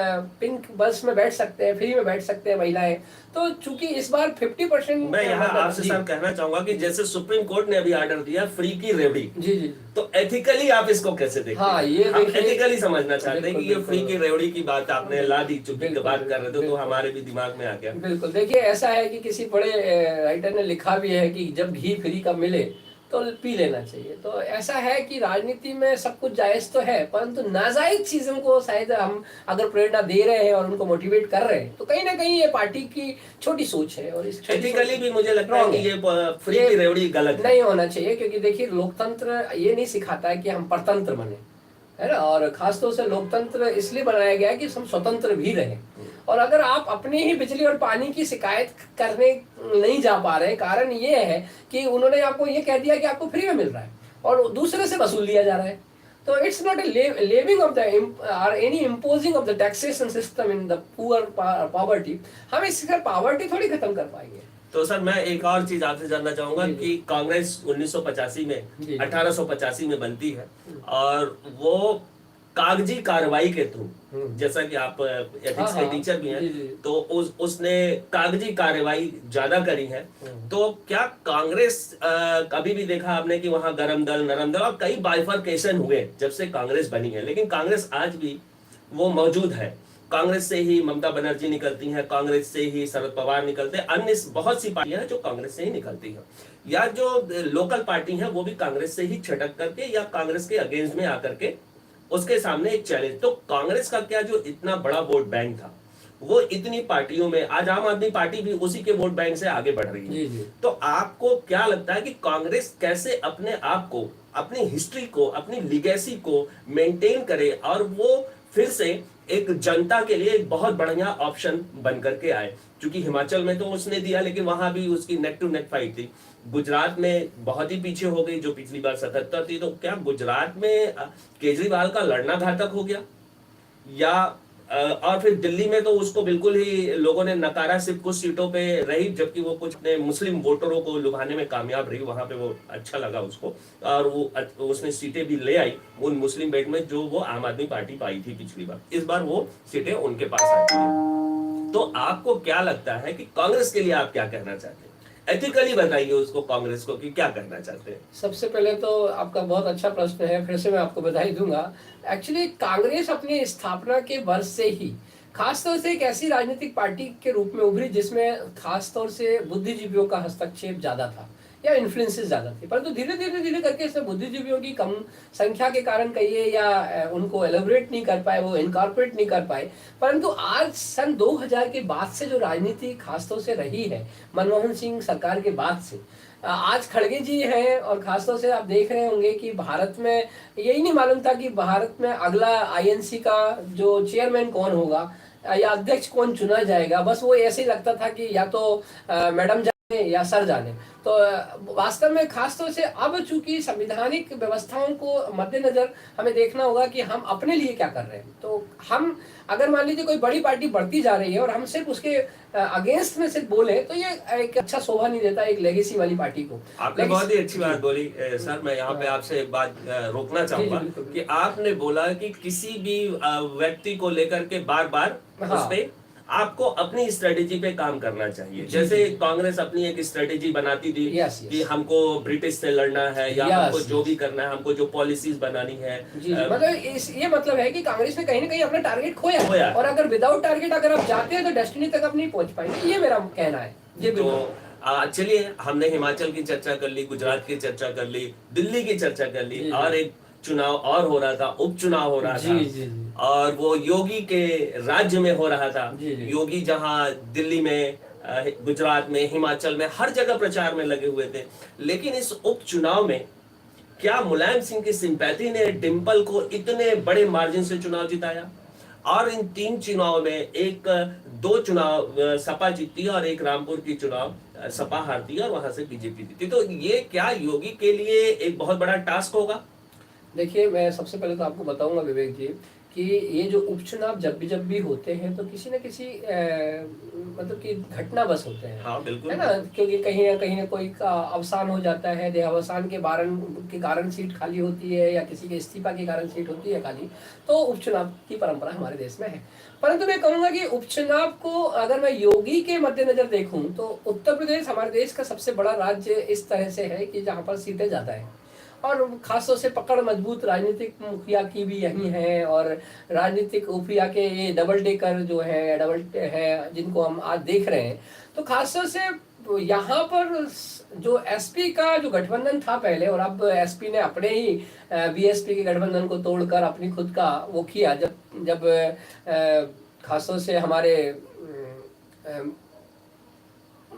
[SPEAKER 2] पिंक बस में बैठ सकते हैं, फ्री में बैठ सकते हैं महिलाएं। तो चूंकि इस बार 50%,
[SPEAKER 1] मैं यहाँ आपसे सर कहना चाहूंगा कि जैसे सुप्रीम कोर्ट ने अभी ऑर्डर दिया फ्री की रेवड़ी,
[SPEAKER 2] जी, तो
[SPEAKER 1] एथिकली आप इसको कैसे देखते
[SPEAKER 2] हैं? हाँ, ये
[SPEAKER 1] एथिकली समझना चाहते हैं कि ये फ्री की रेवड़ी की बात आपने ला दी, चुप्पी की बात कर रहे थे, तो हमारे भी दिमाग में आ गया।
[SPEAKER 2] बिल्कुल, देखिए, ऐसा है कि किसी बड़े राइटर ने लिखा भी है कि जब घी फ्री का मिले तो पी लेना चाहिए। तो ऐसा है कि राजनीति में सब कुछ जायज तो है, परंतु नाजायज चीजों को शायद हम अगर प्रेरणा दे रहे हैं और उनको मोटिवेट कर रहे हैं, तो कहीं ना कहीं ये पार्टी की छोटी सोच है। और इस
[SPEAKER 1] एथिकली भी मुझे लगता है कि ये फ्री की रेवड़ी गलत
[SPEAKER 2] नहीं होना चाहिए, क्योंकि देखिए, लोकतंत्र ये नहीं सिखाता है कि हम परतंत्र बने, है ना। और खासतौर से लोकतंत्र इसलिए बनाया गया है कि हम स्वतंत्र भी रहें। और अगर आप अपने ही बिजली और पानी की शिकायत करने नहीं जा पा रहे, कारण ये है कि उन्होंने आपको ये कह दिया कि आपको फ्री में मिल रहा है और दूसरे से वसूल लिया जा रहा है। तो it's not a levying of the और any imposing of the taxation system in the poor poverty. हम इससे पॉवर्टी थोड़ी खत्म कर पाएंगे।
[SPEAKER 1] तो सर, मैं एक और चीज आपसे जानना चाहूंगा कि कांग्रेस 1985 में 1885 में बनती है, और वो कागजी कार्रवाई के थ्रू, जैसा कि आप एथिक्स के टीचर भी हैं, तो उसने कागजी कार्रवाई ज्यादा करी है। तो क्या कांग्रेस कभी भी देखा आपने कि वहां गरम दल, नरम दल, और कई बाइफरकेशन हुए जब से कांग्रेस बनी है, लेकिन कांग्रेस आज भी वो मौजूद है। कांग्रेस से ही ममता बनर्जी निकलती हैं, कांग्रेस से ही शरद पवार निकलते हैं, अन्य बहुत सी पार्टियां हैं जो कांग्रेस से ही निकलती हैं, या जो लोकल पार्टी हैं वो भी कांग्रेस से ही छटक करके या कांग्रेस के अगेंस्ट में आकर के उसके सामने एक चैलेंज। तो कांग्रेस का क्या जो इतना बड़ा वोट बैंक था वो इतनी पार्टियों में, आज आम आदमी पार्टी भी उसी के वोट बैंक से आगे बढ़ रही है।
[SPEAKER 2] जी जी।
[SPEAKER 1] तो आपको क्या लगता है कि कांग्रेस कैसे अपने आप को, अपनी हिस्ट्री को, अपनी लिगेसी को मेंटेन करे और वो फिर से एक जनता के लिए एक बहुत बढ़िया ऑप्शन बन करके आए? क्योंकि हिमाचल में तो उसने दिया, लेकिन वहां भी उसकी नेक टू नेक फाइट थी। गुजरात में बहुत ही पीछे हो गई, जो पिछली बार 77 थी। तो क्या गुजरात में केजरीवाल का लड़ना घातक हो गया, या और फिर दिल्ली में तो उसको बिल्कुल ही लोगों ने नकारा, सिर्फ कुछ सीटों पे रही, जबकि वो कुछ ने मुस्लिम वोटरों को लुभाने में कामयाब रही, वहां पे वो अच्छा लगा उसको, और वो उसने सीटें भी ले आई उन मुस्लिम बेल्ट में जो वो आम आदमी पार्टी पाई थी पिछली बार। इस बार वो सीटें उनके पास आती है। तो आपको क्या लगता है कि कांग्रेस के लिए आप क्या कहना चाहते हैं? एथिकली बताइए उसको, कांग्रेस को, कि क्या करना चाहते हैं।
[SPEAKER 2] सबसे पहले तो आपका बहुत अच्छा प्रश्न है, फिर से मैं आपको बधाई दूंगा। एक्चुअली कांग्रेस अपनी स्थापना के वर्ष से ही खासतौर से एक ऐसी राजनीतिक पार्टी के रूप में उभरी जिसमें खासतौर से बुद्धिजीवियों का हस्तक्षेप ज्यादा था या इन्फ्लुएंसेस ज्यादा थे, परंतु धीरे धीरे करके इसमें बुद्धिजीवियों की कम संख्या के कारण कहिए या उनको एलोबरेट नहीं कर पाए, वो इनकॉर्पोरेट नहीं कर पाए। परंतु आज सन 2000 के बाद से जो राजनीति खासतौर से रही है, मनमोहन सिंह सरकार के बाद से, आज खड़गे जी हैं, और खासतौर से आप देख रहे होंगे कि भारत में यही नहीं मालूम था कि भारत में अगला आईएनसी का जो चेयरमैन कौन होगा या अध्यक्ष कौन चुना जाएगा। बस वो ऐसे ही लगता था कि या तो मैडम जाने या सर जाने। तो वास्तव में खासतौर से अब चूंकि संवैधानिक व्यवस्थाओं को मद्देनजर हमें देखना होगा कि हम अपने लिए क्या कर रहे हैं। तो हम अगर मान लीजिए कोई बड़ी पार्टी बढ़ती जा रही है और हम सिर्फ उसके अगेंस्ट में सिर्फ बोले, तो ये एक अच्छा शोभा नहीं देता एक लेगेसी वाली पार्टी को।
[SPEAKER 1] आपने बहुत ही अच्छी बात बोली। सर, मैं यहाँ पे आपसे एक बात रोकना चाहूंगा कि आपने बोला कि किसी भी व्यक्ति को लेकर के बार बार उस पे आपको अपनी स्ट्रेटेजी पे काम करना चाहिए। जैसे कांग्रेस अपनी एक स्ट्रेटेजी बनाती थी कि हमको ब्रिटिश से लड़ना है, या हमको जो भी करना है, हमको जो पॉलिसीज बनानी है।
[SPEAKER 2] मतलब ये मतलब है कि कांग्रेस ने कहीं ना कहीं अपना टारगेट खोया, और अगर विदाउट टारगेट अगर आप जाते हैं तो डेस्टिनी तक आप नहीं पहुंच पाएंगे, ये मेरा कहना है।
[SPEAKER 1] तो चलिए, हमने हिमाचल की चर्चा कर ली, गुजरात की चर्चा कर ली, दिल्ली की चर्चा कर ली, और एक चुनाव और हो रहा था, उपचुनाव हो रहा था, और वो योगी के राज्य में हो रहा था। योगी जहां दिल्ली में, गुजरात में, हिमाचल में, हर जगह प्रचार में लगे हुए थे। लेकिन इस उपचुनाव में क्या मुलायम सिंह की सिंपैथी ने डिंपल को इतने बड़े मार्जिन से चुनाव जिताया? और इन 3 चुनाव में 2 चुनाव सपा जीती और एक रामपुर की चुनाव सपा हारती और वहां से बीजेपी जीती। तो ये क्या योगी के लिए एक बहुत बड़ा टास्क होगा?
[SPEAKER 2] देखिए, मैं सबसे पहले तो आपको बताऊंगा विवेक जी कि ये जो उपचुनाव जब भी होते हैं तो किसी न किसी मतलब कि घटना बस होते हैं।
[SPEAKER 1] हाँ, बिल्कुल।
[SPEAKER 2] है ना, क्योंकि कहीं ना कोई का अवसान हो जाता है, देहावसान के कारण सीट खाली होती है, या किसी के इस्तीफा के कारण सीट होती है खाली, तो उपचुनाव की परंपरा हमारे देश में है। परंतु मैं कहूँगा कि उपचुनाव को अगर मैं योगी के मद्देनजर देखूँ तो उत्तर प्रदेश हमारे देश का सबसे बड़ा राज्य इस तरह से है कि जहाँ पर सीटें ज़्यादा है, और खासतौर से पकड़ मजबूत राजनीतिक मुखिया की भी यही है, और राजनीतिक मुखिया के ये डबल डेकर जो है जिनको हम आज देख रहे हैं। तो खासतौर से यहाँ पर जो एसपी का जो गठबंधन था पहले, और अब एसपी ने अपने ही बीएसपी के गठबंधन को तोड़कर अपनी खुद का वो किया, जब खासतौर से हमारे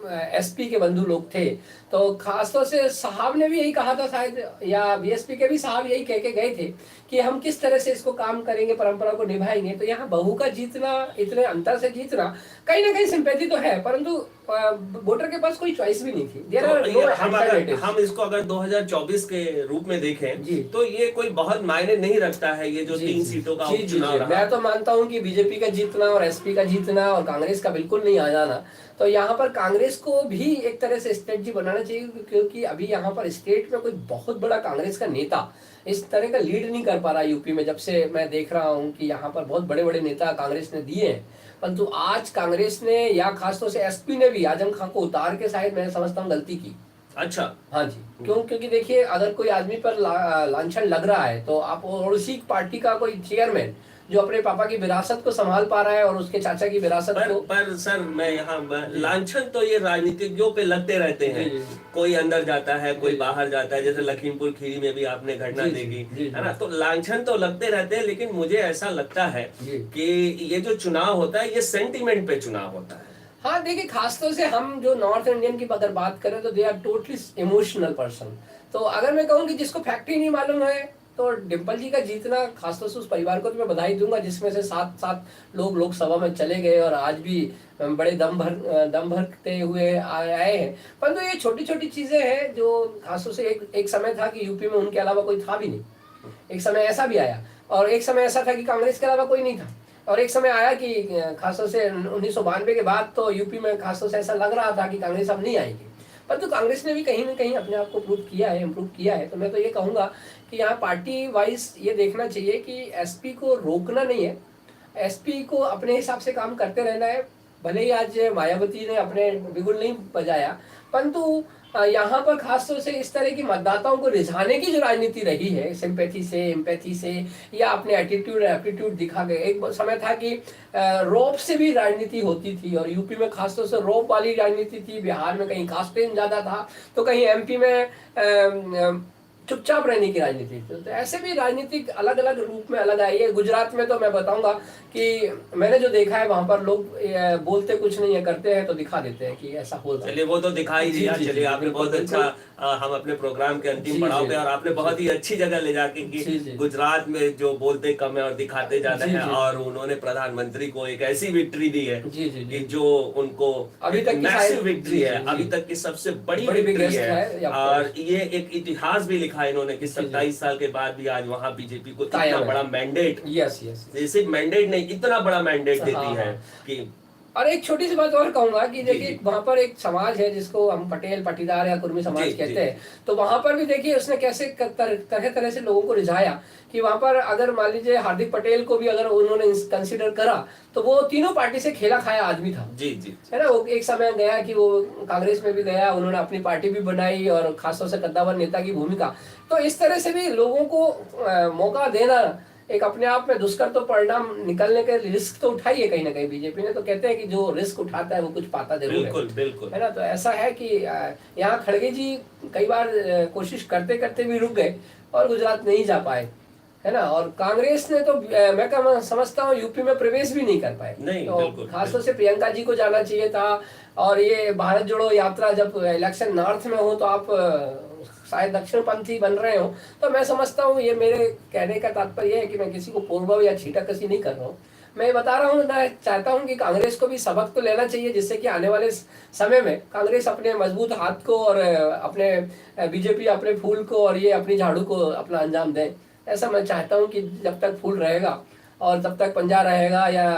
[SPEAKER 2] एसपी के बंधु लोग थे, तो खासतौर से साहब ने भी यही कहा था शायद, या बीएसपी के भी साहब यही कह के गए थे कि हम किस तरह से इसको काम करेंगे, परंपरा को निभाएंगे। तो यहाँ बहू का जीतना, इतने अंतर से जीतना, कहीं ना कहीं सिंपैथी तो है, परंतु वोटर के पास कोई चॉइस भी नहीं थी।
[SPEAKER 1] तो हम इसको अगर 2024 के रूप में देखें तो ये कोई बहुत मायने नहीं रखता है, ये जो 3 सीटों का उपचुनाव रहा।
[SPEAKER 2] मैं तो मानता हूँ कि बीजेपी का जीतना और एसपी का जीतना और कांग्रेस का बिल्कुल नहीं आ जाना। तो यहाँ पर कांग्रेस को भी एक तरह से स्ट्रेटजी बनाना चाहिए, क्योंकि अभी यहाँ पर स्टेट में कोई बहुत बड़ा कांग्रेस का नेता इस तरह का लीड नहीं कर पा रहा यूपी में। जब से मैं देख रहा हूँ कि यहाँ पर बहुत बड़े बड़े नेता कांग्रेस ने दिए हैं, परंतु आज कांग्रेस ने या खासतौर से एसपी ने भी आजम खान को उतार के शायद मैं समझता हूँ गलती की।
[SPEAKER 1] अच्छा।
[SPEAKER 2] हाँ जी, क्योंकि देखिए अगर कोई आदमी पर लांछन लग रहा है तो आप, और उसी पार्टी का कोई चेयरमैन जो अपने पापा की विरासत को संभाल पा रहा है और उसके चाचा की विरासत को।
[SPEAKER 1] पर सर मैं यहाँ
[SPEAKER 2] जी
[SPEAKER 1] लांछन तो ये राजनीतिज्ञों पे लगते रहते
[SPEAKER 2] जी
[SPEAKER 1] हैं।
[SPEAKER 2] जी जी
[SPEAKER 1] कोई अंदर जाता है, कोई
[SPEAKER 2] जी
[SPEAKER 1] बाहर जाता है, जैसे लखीमपुर खीरी में भी आपने घटना
[SPEAKER 2] जी जी
[SPEAKER 1] देखी,
[SPEAKER 2] जी
[SPEAKER 1] है
[SPEAKER 2] जी
[SPEAKER 1] ना। तो लांछन तो लगते रहते हैं, लेकिन मुझे ऐसा लगता है
[SPEAKER 2] जी।
[SPEAKER 1] कि ये जो चुनाव होता है ये सेंटिमेंट पे चुनाव होता है।
[SPEAKER 2] हाँ देखिए, खासतौर से हम जो नॉर्थ इंडियन की अगर बात करें तो they are totally emotional person. तो अगर मैं कहूँ कि जिसको फैक्ट ही नहीं मालूम है, तो डिम्पल जी का जीतना, खासतौर से उस परिवार को तो मैं बधाई दूंगा जिसमें से 7 लोग लोकसभा में चले गए और आज भी बड़े दम भरते हुए आए हैं। परंतु ये छोटी छोटी चीजें हैं जो, खासतौर से एक समय था कि यूपी में उनके अलावा कोई था भी नहीं। एक समय ऐसा भी आया, और एक समय ऐसा था कि कांग्रेस के अलावा कोई नहीं था, और एक समय आया कि खासतौर से 1992 के बाद तो यूपी में खासतौर से ऐसा लग रहा था कि कांग्रेस अब नहीं आएगी। परंतु कांग्रेस ने भी कहीं ना कहीं अपने आप को प्रूव किया है, इम्प्रूव किया है। तो मैं तो ये कहूँगा कि यहाँ पार्टी वाइज ये देखना चाहिए कि एसपी को रोकना नहीं है, एसपी को अपने हिसाब से काम करते रहना है। भले ही आज मायावती ने अपने बिगुल नहीं बजाया, परंतु यहाँ पर खासतौर से इस तरह की मतदाताओं को रिझाने की जो राजनीति रही है, सिंपैथी से, एम्पैथी से, या अपने एटीट्यूड एप्टीट्यूड दिखा गए। एक समय था कि रौब से भी राजनीति होती थी, और यूपी में खासतौर से रौब वाली राजनीति थी। बिहार में कहीं कास्टेन ज्यादा था, तो कहीं एमपी में चुपचाप रहने की राजनीति थी। तो ऐसे भी राजनीतिक अलग अलग रूप में अलग आई है। गुजरात में तो मैं बताऊंगा कि मैंने जो देखा है वहां पर लोग बोलते कुछ नहीं है, करते हैं तो दिखा देते हैं कि ऐसा हो रहा है।
[SPEAKER 1] चलिए वो तो दिखाई
[SPEAKER 2] जी,
[SPEAKER 1] दिया।
[SPEAKER 2] जी,
[SPEAKER 1] चलिए
[SPEAKER 2] जी,
[SPEAKER 1] आपने
[SPEAKER 2] बिल्कुल,
[SPEAKER 1] बहुत अच्छा,
[SPEAKER 2] बिल्कुल।
[SPEAKER 1] हम अपने प्रोग्राम के अंतिम
[SPEAKER 2] जी,
[SPEAKER 1] पड़ाव
[SPEAKER 2] जी,
[SPEAKER 1] पे, और आपने बहुत ही अच्छी जगह ले जाके कि
[SPEAKER 2] जी, जी।
[SPEAKER 1] गुजरात में जो बोलते कम है और दिखाते ज्यादा
[SPEAKER 2] जी,
[SPEAKER 1] है,
[SPEAKER 2] जी।
[SPEAKER 1] और उन्होंने प्रधानमंत्री को एक ऐसी विक्ट्री दी है
[SPEAKER 2] जी, जी,
[SPEAKER 1] कि
[SPEAKER 2] जी।
[SPEAKER 1] जो उनको
[SPEAKER 2] अभी तक की
[SPEAKER 1] मैसिव
[SPEAKER 2] शायद,
[SPEAKER 1] विक्ट्री
[SPEAKER 2] जी,
[SPEAKER 1] है,
[SPEAKER 2] जी,
[SPEAKER 1] अभी
[SPEAKER 2] जी।
[SPEAKER 1] तक की सबसे बड़ी
[SPEAKER 2] बड़ी
[SPEAKER 1] विक्ट्री
[SPEAKER 2] बिगेस्ट है,
[SPEAKER 1] है।
[SPEAKER 2] of
[SPEAKER 1] और
[SPEAKER 2] course।
[SPEAKER 1] ये एक इतिहास भी लिखा है इन्होंने कि
[SPEAKER 2] जी, जी।
[SPEAKER 1] 27 साल के बाद भी आज वहां बीजेपी को
[SPEAKER 2] कायम
[SPEAKER 1] इतना
[SPEAKER 2] है।
[SPEAKER 1] बड़ा मैंडेट,
[SPEAKER 2] यस, यस।
[SPEAKER 1] सिर्फ मैंडेट नहीं, इतना बड़ा मैंडेट
[SPEAKER 2] हाँ,
[SPEAKER 1] देती है
[SPEAKER 2] हाँ।
[SPEAKER 1] कि
[SPEAKER 2] और एक छोटी सी बात और कहूंगा कि
[SPEAKER 1] जी
[SPEAKER 2] देखिए
[SPEAKER 1] जी
[SPEAKER 2] वहां पर एक समाज है जिसको हम पटेल पटीदार या कुर्मी
[SPEAKER 1] जी
[SPEAKER 2] समाज
[SPEAKER 1] जी
[SPEAKER 2] कहते हैं। तो वहां पर भी देखिए उसने कैसे तरह तरह से लोगों को रिझाया कि वहां पर अगर मान लीजिए हार्दिक पटेल को भी अगर उन्होंने कंसिडर करा, तो वो तीनों पार्टी से खेला खाया आदमी था,
[SPEAKER 1] जी जी
[SPEAKER 2] है ना। वो एक समय गया कि वो कांग्रेस में भी गया, उन्होंने अपनी पार्टी भी बनाई, और खासतौर से कद्दावर नेता की भूमिका। तो इस तरह से भी लोगों को मौका देना एक अपने आप में दुष्कर तो परिणाम निकलने के रिस्क तो उठाई है कहीं ना कहीं बीजेपी ने। तो कहते हैं कि जो रिस्क उठाता है वो कुछ पाता जरूर
[SPEAKER 1] बिल्कुल बिल्कुल।
[SPEAKER 2] है ना। तो ऐसा है कि यहाँ खड़गे जी कई बार कोशिश करते करते भी रुक गए और गुजरात नहीं जा पाए, है ना। और कांग्रेस ने तो मैं क्या समझता हूँ यूपी में प्रवेश भी नहीं कर पाए।
[SPEAKER 1] नहीं,
[SPEAKER 2] तो
[SPEAKER 1] बिल्कुल
[SPEAKER 2] खासतौर से प्रियंका जी को जाना चाहिए था। और ये भारत जोड़ो यात्रा, जब इलेक्शन नॉर्थ में हो तो आप शायद दक्षिणपंथी बन रहे हो। तो मैं समझता हूँ, ये मेरे कहने का तात्पर्य है कि मैं किसी को पूर्व या छीटाकशी नहीं कर रहा हूँ। मैं बता रहा हूँ, मैं चाहता हूँ कि कांग्रेस को भी सबक तो लेना चाहिए, जिससे कि आने वाले समय में कांग्रेस अपने मजबूत हाथ को और अपने बीजेपी अपने फूल को और ये अपनी झाड़ू को अपना अंजाम दें। ऐसा मैं चाहता हूँ कि जब तक फूल रहेगा और तब तक पंजा रहेगा या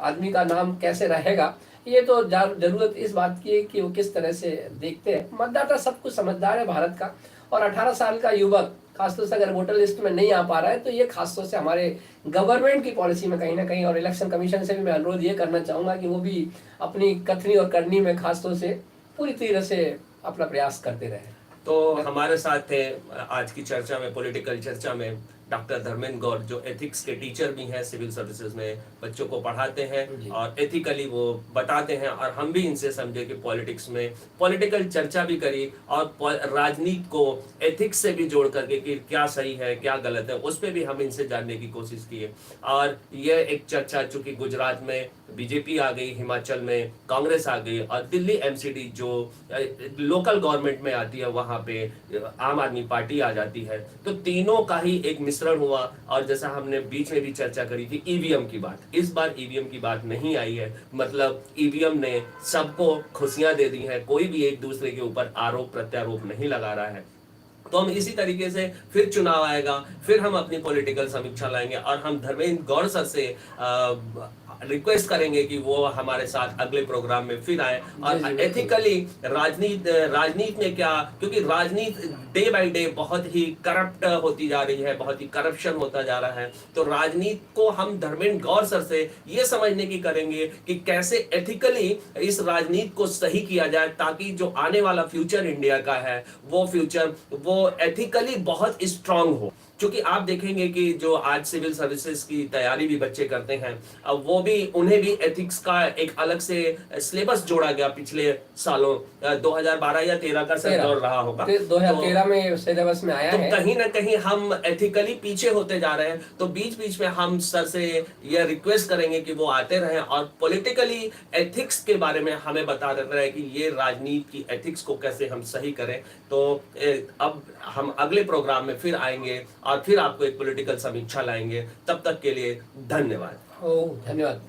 [SPEAKER 2] आदमी का नाम कैसे रहेगा, ये तो जरूरत इस बात की है कि वो किस तरह से देखते हैं। मतदाता सब कुछ समझदार है भारत का, और 18 साल का युवक खासतौर से अगर वोटर लिस्ट में नहीं आ पा रहा है, तो ये खासतौर से हमारे गवर्नमेंट की पॉलिसी में कहीं ना कहीं, और इलेक्शन कमीशन से भी मैं अनुरोध ये करना चाहूंगा कि वो भी अपनी कथनी और करनी में खासतौर से पूरी तरह से अपना प्रयास करते रहे।
[SPEAKER 1] तो हमारे साथ थे आज की चर्चा में, पॉलिटिकल चर्चा में, डॉक्टर धर्मेंद्र गौर, जो एथिक्स के टीचर भी हैं, सिविल सर्विसेज में बच्चों को पढ़ाते हैं और एथिकली वो बताते हैं। और हम भी इनसे समझे कि पॉलिटिक्स में पॉलिटिकल चर्चा भी करी और राजनीति को एथिक्स से भी जोड़ करके कि क्या सही है क्या गलत है, उस पर भी हम इनसे जानने की कोशिश की है। और यह एक चर्चा, चूंकि गुजरात में बीजेपी आ गई, हिमाचल में कांग्रेस आ गई, और दिल्ली एमसीडी जो लोकल गवर्नमेंट में आती है वहां पे आम आदमी पार्टी आ जाती है, तो तीनों का ही एक मिश्रण हुआ। और जैसा हमने बीच में भी चर्चा करी थी ईवीएम की बात, इस बार ईवीएम की बात नहीं आई है। मतलब ईवीएम ने सबको खुशियां दे दी हैं, कोई भी एक दूसरे के ऊपर आरोप प्रत्यारोप नहीं लगा रहा है। तो हम इसी तरीके से फिर चुनाव आएगा, फिर हम अपनी पॉलिटिकल समीक्षा लाएंगे और हम धर्मेंद्र गौड़ सर से रिक्वेस्ट करेंगे कि वो हमारे साथ अगले प्रोग्राम में फिर आए
[SPEAKER 2] जी,
[SPEAKER 1] और
[SPEAKER 2] बिल्कुल।
[SPEAKER 1] एथिकली राजनीति में क्या, क्योंकि राजनीति डे बाय डे बहुत ही करप्ट होती जा रही है, बहुत ही करप्शन होता जा रहा है। तो राजनीति को हम धर्मेंद्र गौड़ सर से ये समझने की करेंगे कि कैसे एथिकली इस राजनीति को सही किया जाए, ताकि जो आने वाला फ्यूचर इंडिया का है वो फ्यूचर वो एथिकली बहुत स्ट्रांग हो। क्योंकि आप देखेंगे कि जो आज सिविल सर्विसेज की तैयारी भी बच्चे करते हैं, अब वो भी, उन्हें भी एथिक्स का एक अलग से सिलेबस जोड़ा गया पिछले सालों, 2012 या 13 का सर दौर रहा होगा,
[SPEAKER 2] 2013 में सिलेबस में आया
[SPEAKER 1] तो
[SPEAKER 2] है।
[SPEAKER 1] कहीं ना कहीं हम एथिकली पीछे होते जा रहे हैं। तो बीच बीच में हम सर से यह रिक्वेस्ट करेंगे कि वो आते रहें और पॉलिटिकली एथिक्स के बारे में हमें बता देते रहे कि ये राजनीति की एथिक्स को कैसे हम सही करें। तो अब हम अगले प्रोग्राम में फिर आएंगे और फिर आपको एक पॉलिटिकल समीक्षा लाएंगे। तब तक के लिए धन्यवाद।
[SPEAKER 2] ओह, धन्यवाद।